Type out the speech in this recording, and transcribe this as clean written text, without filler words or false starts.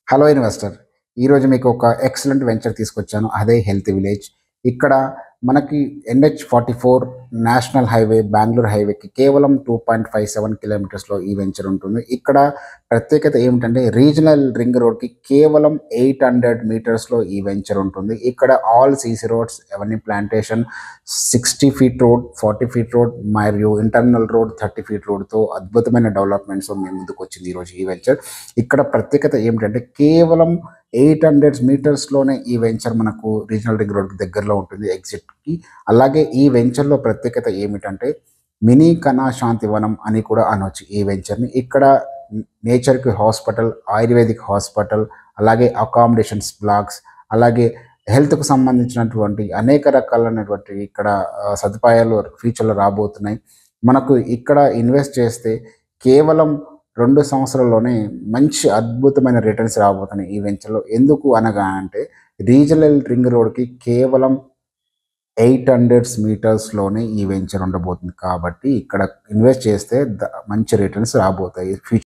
Hello investor. ఈరోజు మీకు ఒక ఎక్సలెంట్ వెంచర్ తీసుకొచ్చాను. అదే హెల్త్ విలేజ్. ఇక్కడ మనకి NH44 నేషనల్ హైవే, బెంగుళూరు హైవేకి కేవలం 2.57 కిలోమీటర్స్‌లో ఈ వెంచర్ ఉంటుంది. ఇక్కడ ప్రత్యేకత ఏమిటంటే రీజనల్ రింగ్ రోడ్‌కి కేవలం 800 మీటర్స్‌లో ఈ వెంచర్ ఉంటుంది. ఇక్కడ ఆల్ సీసీ రోడ్స్, అవన్నీ plantation, 60 feet road, 40 feet road మరియు ఇంటర్నల్ రోడ్ 30 ఫీట్ రోడ్‌తో అద్భుతమైన డెవలప్‌మెంట్స్‌తో మీ ముందుకొచ్చింది ఈరోజు ఈ వెంచర్. ఇక్కడ ప్రత్యేకత ఏమిటంటే కేవలం 800 మీటర్స్‌లోనే ఈ వెంచర్ మనకు రీజనల్ రింగ్ రోడ్‌కి దగ్గరలో ఉంటుంది ఎగ్జిట్‌కి. అలాగే ఈ వెంచర్‌లో ప్రత్యేకత ఏమిటంటే మినీ కణా శాంతివనం అని కూడా అనొచ్చు ఈ వెంచర్‌ని. ఇక్కడ నేచర్‌కి హాస్పిటల్, ఆయుర్వేదిక్ హాస్పిటల్, అలాగే అకామిడేషన్స్ బ్లాక్స్, అలాగే హెల్త్‌కు సంబంధించినటువంటి అనేక రకాలైనటువంటి ఇక్కడ సదుపాయాలు ఫ్యూచర్‌లో రాబోతున్నాయి. మనకు ఇక్కడ ఇన్వెస్ట్ చేస్తే కేవలం 2 సంవత్సరాల్లోనే మంచి అద్భుతమైన రిటర్న్స్ రాబోతున్నాయి ఈ వెంచర్‌లో. ఎందుకు అనగా అంటే రీజనల్ రింగ్ రోడ్‌కి కేవలం 800 మీటర్స్‌లోనే ఈ వెంచర్ ఉండబోతుంది. కాబట్టి ఇక్కడ ఇన్వెస్ట్ చేస్తే మంచి రిటర్న్స్ రాబోతాయి.